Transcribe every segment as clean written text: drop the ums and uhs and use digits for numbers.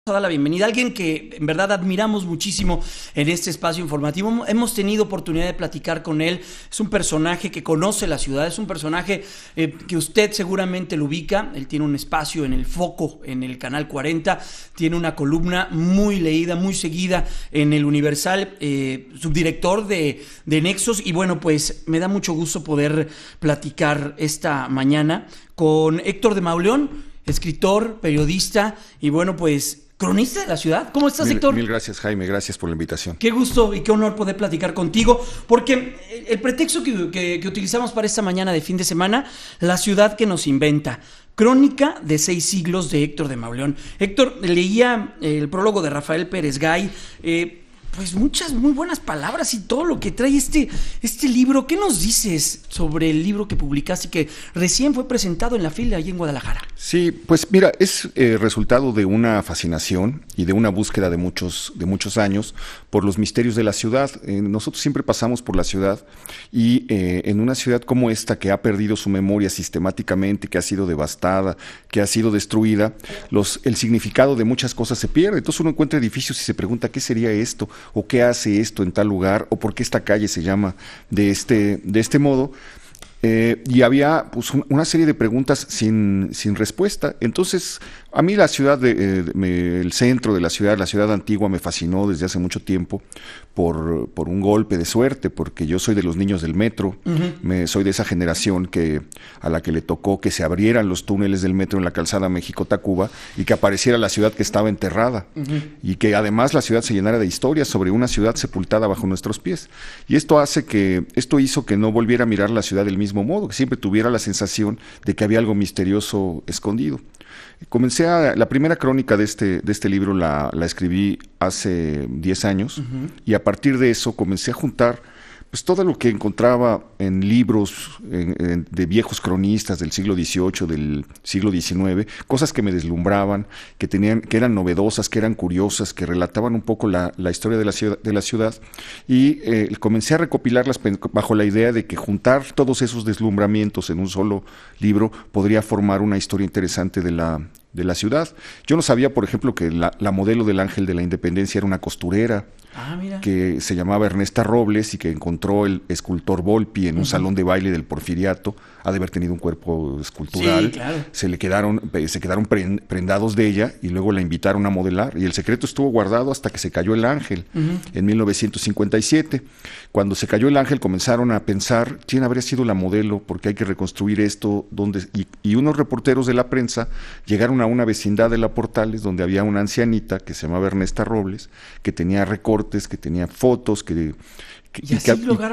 A dar la bienvenida a alguien que en verdad admiramos muchísimo en este espacio informativo. Hemos tenido oportunidad de platicar con él. Es un personaje que conoce la ciudad, es un personaje que usted seguramente lo ubica. Él tiene un espacio en El Foco, en el Canal 40, tiene una columna muy leída, muy seguida en El Universal, subdirector de Nexos. Y bueno, pues me da mucho gusto poder platicar esta mañana con Héctor de Mauleón, escritor, periodista y bueno, pues cronista de la ciudad. ¿Cómo estás, Héctor? Mil gracias, Jaime. Gracias por la invitación. Qué gusto y qué honor poder platicar contigo, porque el pretexto que utilizamos para esta mañana de fin de semana, la ciudad que nos inventa. Crónica de 6 siglos de Héctor de Mauleón. Héctor, leía el prólogo de Rafael Pérez Gay, pues muchas muy buenas palabras y todo lo que trae este libro. ¿Qué nos dices sobre el libro que publicaste y que recién fue presentado en la FIL allí en Guadalajara? Sí, pues mira, es resultado de una fascinación y de una búsqueda de muchos años por los misterios de la ciudad. Nosotros siempre pasamos por la ciudad y en una ciudad como esta que ha perdido su memoria sistemáticamente, que ha sido devastada, que ha sido destruida, el significado de muchas cosas se pierde. Entonces uno encuentra edificios y se pregunta ¿qué sería esto? ¿O qué hace esto en tal lugar? ¿O por qué esta calle se llama de este modo? Y había pues, una serie de preguntas sin respuesta. Entonces, a mí la ciudad, el centro de la ciudad antigua me fascinó desde hace mucho tiempo por un golpe de suerte, porque yo soy de los niños del metro, soy de esa generación a la que le tocó que se abrieran los túneles del metro en la calzada México-Tacuba y que apareciera la ciudad que estaba enterrada y que además la ciudad se llenara de historias sobre una ciudad sepultada bajo nuestros pies. Y esto hizo que no volviera a mirar la ciudad del mismo modo, que siempre tuviera la sensación de que había algo misterioso escondido. La primera crónica de este libro la escribí hace 10 años y a partir de eso comencé a juntar pues todo lo que encontraba en libros de viejos cronistas del siglo XVIII, del siglo XIX, cosas que me deslumbraban, que eran novedosas, que eran curiosas, que relataban un poco la historia de la ciudad y comencé a recopilarlas bajo la idea de que juntar todos esos deslumbramientos en un solo libro podría formar una historia interesante de la ciudad. Yo no sabía, por ejemplo, que la modelo del Ángel de la Independencia era una costurera, que se llamaba Ernesta Robles y que encontró el escultor Volpi en un salón de baile del Porfiriato. Ha de haber tenido un cuerpo escultural. Sí, claro. Se quedaron prendados de ella y luego la invitaron a modelar. Y el secreto estuvo guardado hasta que se cayó el ángel en 1957. Cuando se cayó el ángel comenzaron a pensar quién habría sido la modelo, porque hay que reconstruir esto. Y unos reporteros de la prensa llegaron a una vecindad de La Portales donde había una ancianita que se llamaba Ernesta Robles, que tenía recortes, que tenía fotos,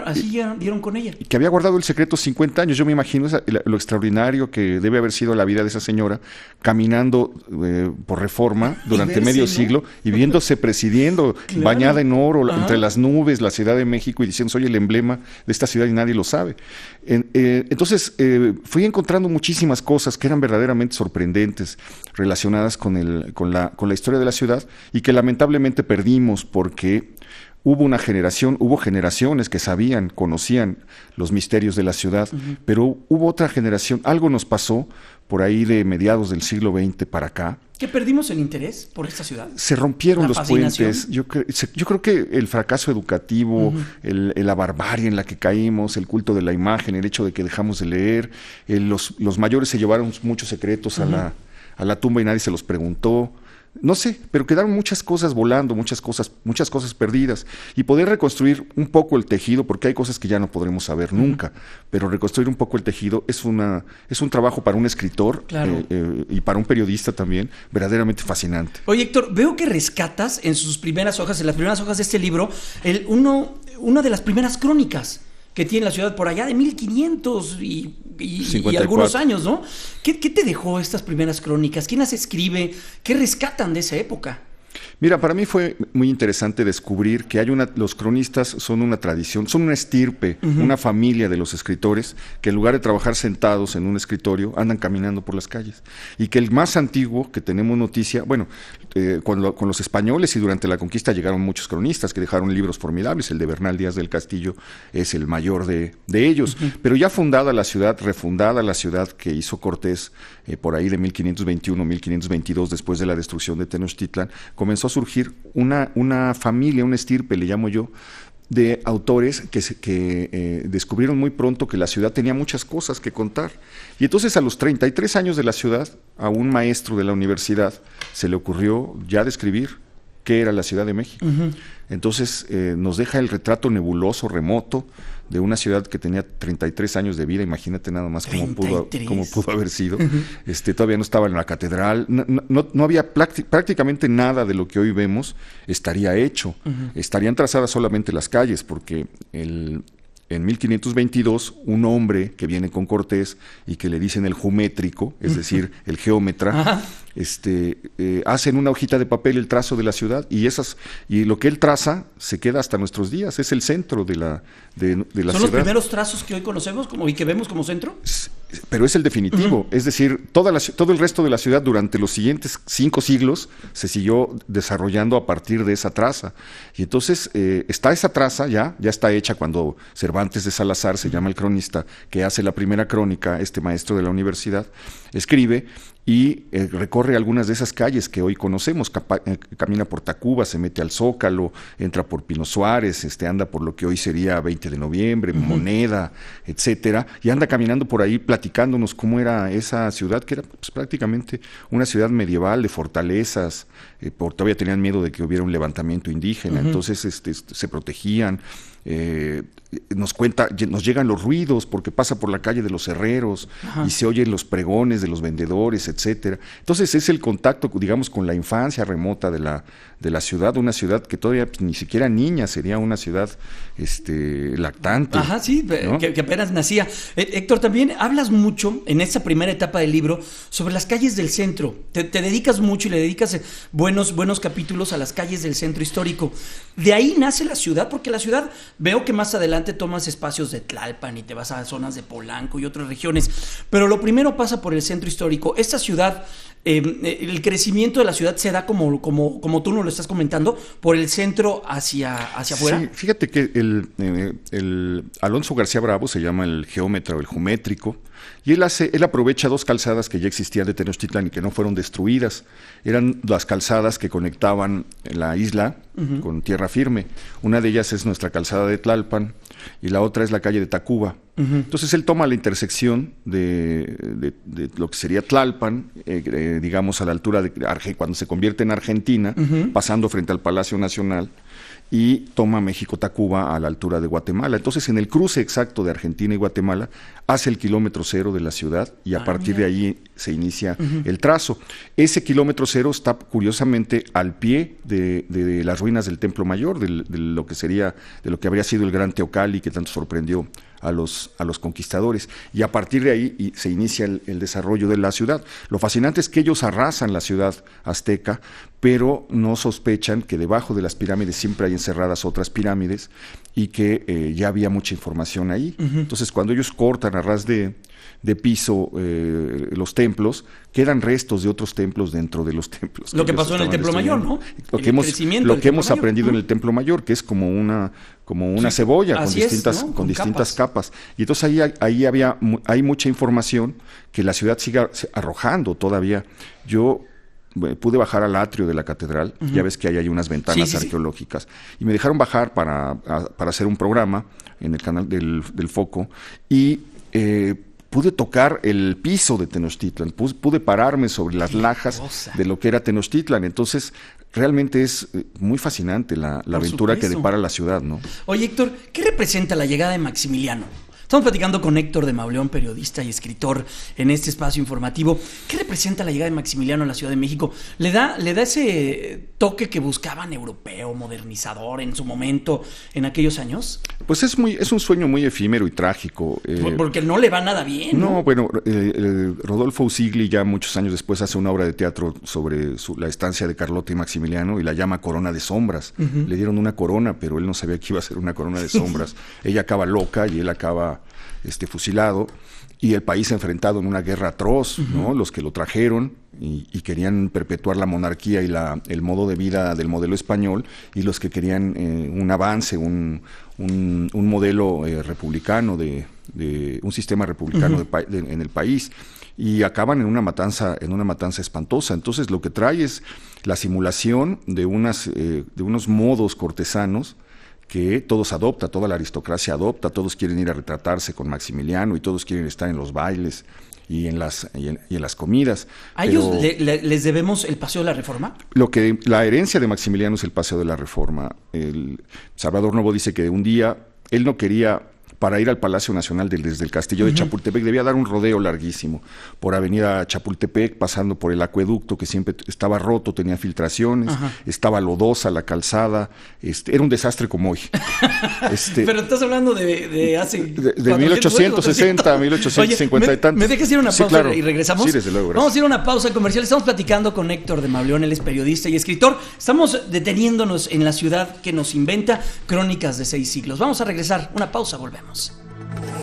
así dieron con ella. Y que había guardado el secreto 50 años. Yo me imagino lo extraordinario que debe haber sido la vida de esa señora, caminando por Reforma durante medio siglo y viéndose presidiendo, bañada en oro, entre las nubes, la Ciudad de México, y diciendo, soy el emblema de esta ciudad y nadie lo sabe. Entonces fui encontrando muchísimas cosas que eran verdaderamente sorprendentes relacionadas con la historia de la ciudad y que lamentablemente perdimos porque hubo generaciones que conocían los misterios de la ciudad, pero hubo otra generación, algo nos pasó por ahí de mediados del siglo XX para acá. ¿Que perdimos el interés por esta ciudad? Se rompieron los puentes. Yo creo que el fracaso educativo, la barbarie en la que caímos, el culto de la imagen, el hecho de que dejamos de leer, los mayores se llevaron muchos secretos a la tumba y nadie se los preguntó. No sé, pero quedaron muchas cosas volando, muchas cosas perdidas. Y poder reconstruir un poco el tejido, porque hay cosas que ya no podremos saber nunca, pero reconstruir un poco el tejido es un trabajo para un escritor, claro, y para un periodista también, verdaderamente fascinante. Oye, Héctor, veo que rescatas en las primeras hojas de este libro, una de las primeras crónicas que tiene la ciudad por allá de 1500 y algunos años, ¿no? ¿Qué te dejó estas primeras crónicas? ¿Quién las escribe? ¿Qué rescatan de esa época? Mira, para mí fue muy interesante descubrir que los cronistas son una tradición, son una estirpe, una familia de los escritores que en lugar de trabajar sentados en un escritorio, andan caminando por las calles. Y que el más antiguo que tenemos noticia, bueno, con los españoles y durante la conquista llegaron muchos cronistas que dejaron libros formidables. El de Bernal Díaz del Castillo es el mayor de ellos. Pero ya fundada la ciudad, refundada la ciudad que hizo Cortés por ahí de 1521-1522, después de la destrucción de Tenochtitlan, comenzó a surgir una familia, una estirpe, le llamo yo, de autores que descubrieron muy pronto que la ciudad tenía muchas cosas que contar. Y entonces a los 33 años de la ciudad, a un maestro de la universidad se le ocurrió ya describir qué era la Ciudad de México. Entonces nos deja el retrato nebuloso, remoto, de una ciudad que tenía 33 años de vida. Imagínate nada más cómo pudo haber sido. Todavía no estaba en la catedral, no había prácticamente nada de lo que hoy vemos estaría hecho. Estarían trazadas solamente las calles, porque en 1522, un hombre que viene con Cortés y que le dicen el geométrico, es decir, el geómetra, hace en una hojita de papel el trazo de la ciudad, y lo que él traza se queda hasta nuestros días. Es el centro de la ciudad. ¿Son los primeros trazos que hoy conocemos y que vemos como centro? Pero es el definitivo. Es decir, todo el resto de la ciudad durante los siguientes 5 siglos se siguió desarrollando a partir de esa traza. Y entonces está esa traza, ya está hecha cuando Cervantes de Salazar, se llama el cronista, que hace la primera crónica, este maestro de la universidad, escribe y recorre algunas de esas calles que hoy conocemos. Camina por Tacuba, se mete al Zócalo, entra por Pino Suárez, anda por lo que hoy sería 20 de noviembre, Moneda, etcétera, y anda caminando por ahí platicándonos cómo era esa ciudad, que era pues, prácticamente una ciudad medieval de fortalezas. Todavía tenían miedo de que hubiera un levantamiento indígena, entonces se protegían. Nos llegan los ruidos porque pasa por la calle de los herreros y se oyen los pregones de los vendedores, etcétera. Entonces es el contacto, digamos, con la infancia remota de la ciudad, una ciudad que todavía ni siquiera niña, sería una ciudad lactante. Ajá, sí, ¿no? que apenas nacía. Héctor, también hablas mucho en esta primera etapa del libro sobre las calles del centro. Te dedicas mucho y le dedicas buenos capítulos a las calles del centro histórico. De ahí nace la ciudad, porque la ciudad, veo que más adelante tomas espacios de Tlalpan y te vas a zonas de Polanco y otras regiones, pero lo primero pasa por el centro histórico. Esta ciudad, el crecimiento de la ciudad se da como tú nos lo estás comentando, por el centro hacia afuera. Sí, fíjate que el Alonso García Bravo se llama el geómetra o el geométrico, y él aprovecha 2 calzadas que ya existían de Tenochtitlan y que no fueron destruidas. Eran las calzadas que conectaban la isla con tierra firme. Una de ellas es nuestra calzada de Tlalpan y la otra es la calle de Tacuba. Entonces él toma la intersección de lo que sería Tlalpan, digamos a la altura de cuando se convierte en Argentina, pasando frente al Palacio Nacional, y toma México-Tacuba a la altura de Guatemala. Entonces, en el cruce exacto de Argentina y Guatemala, hace el kilómetro cero de la ciudad y a partir de ahí se inicia el trazo. Ese kilómetro cero está, curiosamente, al pie de las ruinas del Templo Mayor, de lo que habría sido el Gran Teocalli, que tanto sorprendió a los conquistadores, y a partir de ahí se inicia el desarrollo de la ciudad. Lo fascinante es que ellos arrasan la ciudad azteca, pero no sospechan que debajo de las pirámides siempre hay encerradas otras pirámides y que ya había mucha información ahí. Entonces, cuando ellos cortan a ras de piso los templos, quedan restos de otros templos dentro de los templos. Lo que pasó en el Templo Mayor, ¿no? Lo que hemos aprendido en el Templo Mayor, que es como una cebolla con distintas capas. Y entonces ahí hay mucha información que la ciudad sigue arrojando todavía. Yo pude bajar al atrio de la catedral, ya ves que ahí hay unas ventanas arqueológicas, y me dejaron bajar para hacer un programa en el canal del Foco, y pude tocar el piso de Tenochtitlan, pude pararme sobre las lajas de lo que era Tenochtitlan. Entonces, realmente es muy fascinante la aventura que depara la ciudad, ¿no? Oye, Héctor, ¿qué representa la llegada de Maximiliano? Estamos platicando con Héctor de Mauleón, periodista y escritor en este espacio informativo. ¿Qué representa la llegada de Maximiliano a la Ciudad de México? ¿Le da ese toque que buscaban europeo, modernizador en su momento, en aquellos años? Pues es un sueño muy efímero y trágico. Porque no le va nada bien, ¿no? No, bueno, Rodolfo Usigli ya muchos años después hace una obra de teatro sobre la estancia de Carlota y Maximiliano y la llama Corona de Sombras. Le dieron una corona, pero él no sabía que iba a ser una corona de sombras. Ella acaba loca y él acaba fusilado, y el país enfrentado en una guerra atroz, ¿no? Los que lo trajeron y querían perpetuar la monarquía y el modo de vida del modelo español, y los que querían un avance, un modelo republicano, de un sistema republicano en el país, y acaban en una matanza espantosa. Entonces lo que trae es la simulación de unos modos cortesanos que toda la aristocracia adopta, todos quieren ir a retratarse con Maximiliano y todos quieren estar en los bailes y en las comidas. ¿A ellos les debemos el Paseo de la Reforma? La herencia de Maximiliano es el Paseo de la Reforma. Salvador Novo dice que un día él no quería, para ir al Palacio Nacional desde el castillo de Chapultepec, debía dar un rodeo larguísimo por Avenida Chapultepec, pasando por el acueducto que siempre estaba roto, tenía filtraciones, estaba lodosa la calzada, era un desastre como hoy. Pero estás hablando de hace... De 1860, 1850 y tantos. ¿Me dejas ir a una pausa, claro, y regresamos? Sí, desde luego, gracias. Vamos a ir a una pausa comercial. Estamos platicando con Héctor de Mauleón, él es periodista y escritor. Estamos deteniéndonos en la ciudad que nos inventa, Crónicas de 6 siglos. Vamos a regresar, una pausa, volvemos.